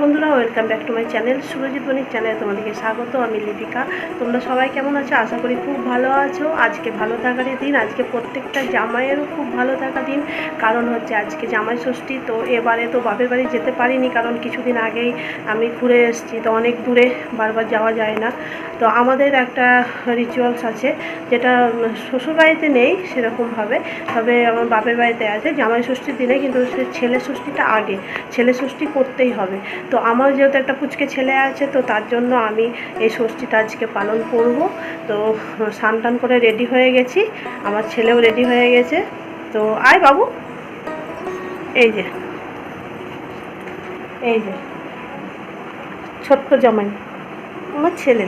বন্ধুরা, welcome back to my channel Surajit Banik চ্যানেলে তোমাদেরকে স্বাগত। আমি লিপিকা। তোমরা সবাই কেমন আছো? আশা করি খুব ভালো আছো। আজকে ভালো থাকারই দিন, আজকে প্রত্যেকটা জামাইয়েরও খুব ভালো থাকা দিন। কারণ হচ্ছে আজকে জামাই ষষ্ঠী। তো এবারে তো বাপের বাড়ি যেতে পারিনি, কারণ কিছুদিন আগেই আমি ঘুরে এসেছি, তো অনেক দূরে বারবার যাওয়া যায় না। তো আমাদের একটা রিচুয়ালস আছে, যেটা শ্বশুরবাড়িতে নেই সেরকমভাবে, তবে আমার বাপের বাড়িতে আছে। জামাই ষষ্ঠীর দিনে কিন্তু সে ছেলে ষষ্ঠীটা আগে, ছেলে ষষ্ঠী করতেই হবে। তো আমার যেহেতু একটা পুচকে ছেলে আছে, তো তার জন্য আমি এই ষষ্ঠীটা আজকে পালন করব। তো স্নান টান করে রেডি হয়ে গেছি, আমার ছেলেও রেডি হয়ে গেছে। তো আয় বাবু, এই যে এই যে ছোট্ট জামাই আমার ছেলে।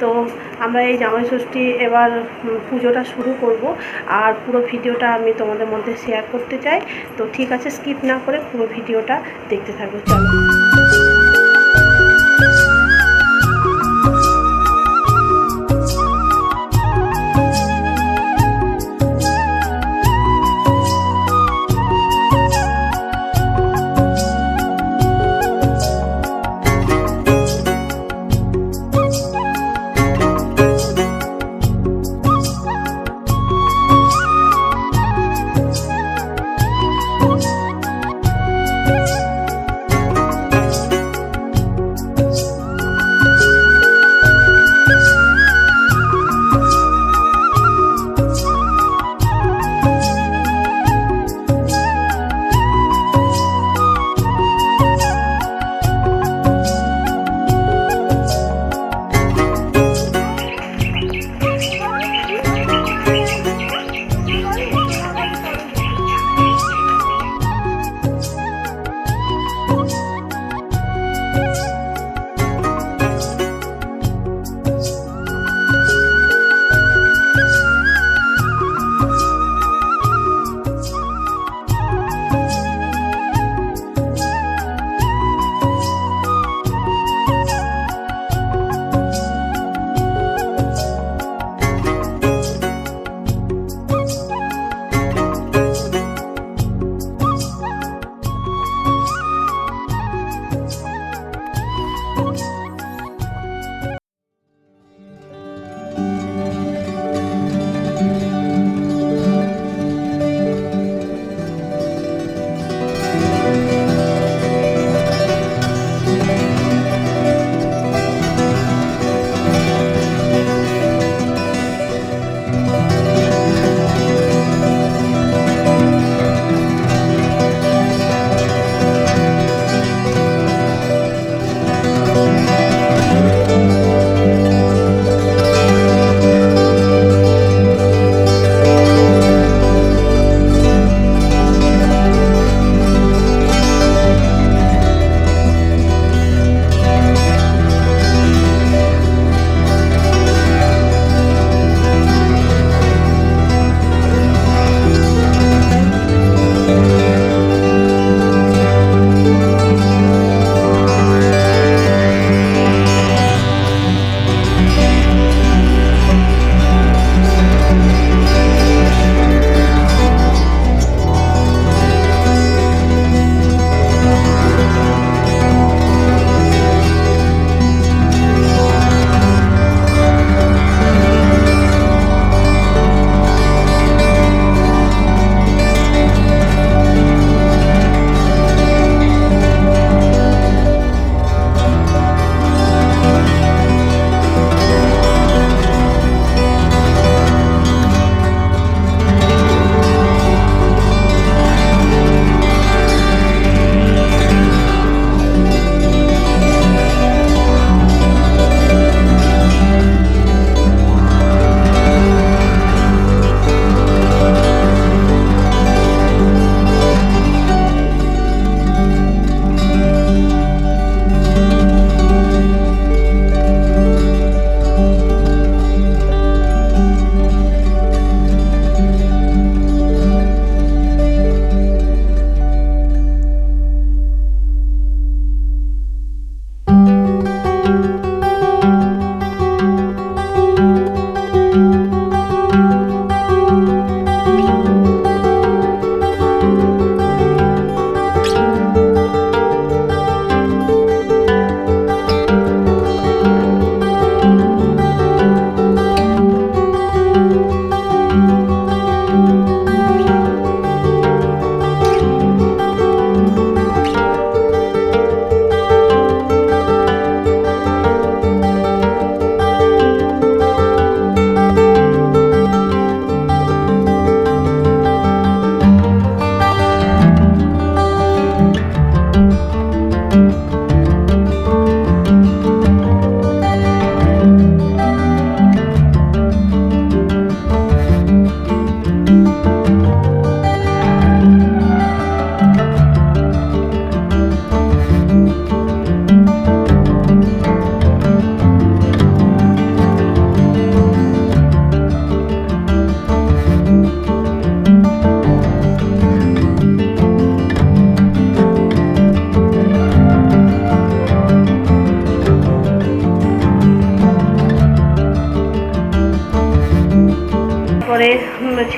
তো আমরা এই জামাই ষষ্ঠী এবার পুজোটা শুরু করব, আর পুরো ভিডিওটা আমি তোমাদের মধ্যে শেয়ার করতে চাই। তো ঠিক আছে, স্কিপ না করে পুরো ভিডিওটা দেখতে থাকবো, চলো।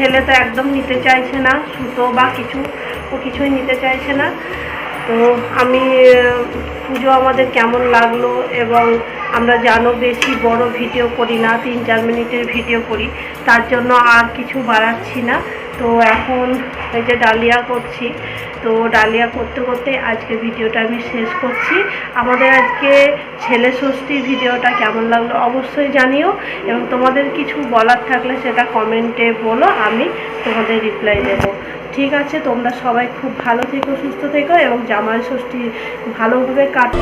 ছেলে তো একদম নিতে চাইছে না, সুতো বা ও কিছুই নিতে চাইছে না। তো আমি পুজো আমাদের কেমন লাগলো, এবং আমরা জানো বেশি বড় ভিডিও করি না, 3-4 মিনিটের ভিডিও করি, তার জন্য আর কিছু বাড়াচ্ছি না। তো এখন এই যে ডালিয়া করছি, তো ডালিয়া করতে করতে আজকে ভিডিওটা আমি শেষ করছি। আমাদের আজকে ছেলে ষষ্ঠীর ভিডিওটা কেমন লাগলো অবশ্যই জানিও, এবং তোমাদের কিছু বলার থাকলে সেটা কমেন্টে বলো, আমি তোমাদের রিপ্লাই দেবো। ঠিক আছে, তোমরা সবাই খুব ভালো থেকো, সুস্থ থেকো, এবং জামাই ষষ্ঠী ভালোভাবে কাটো।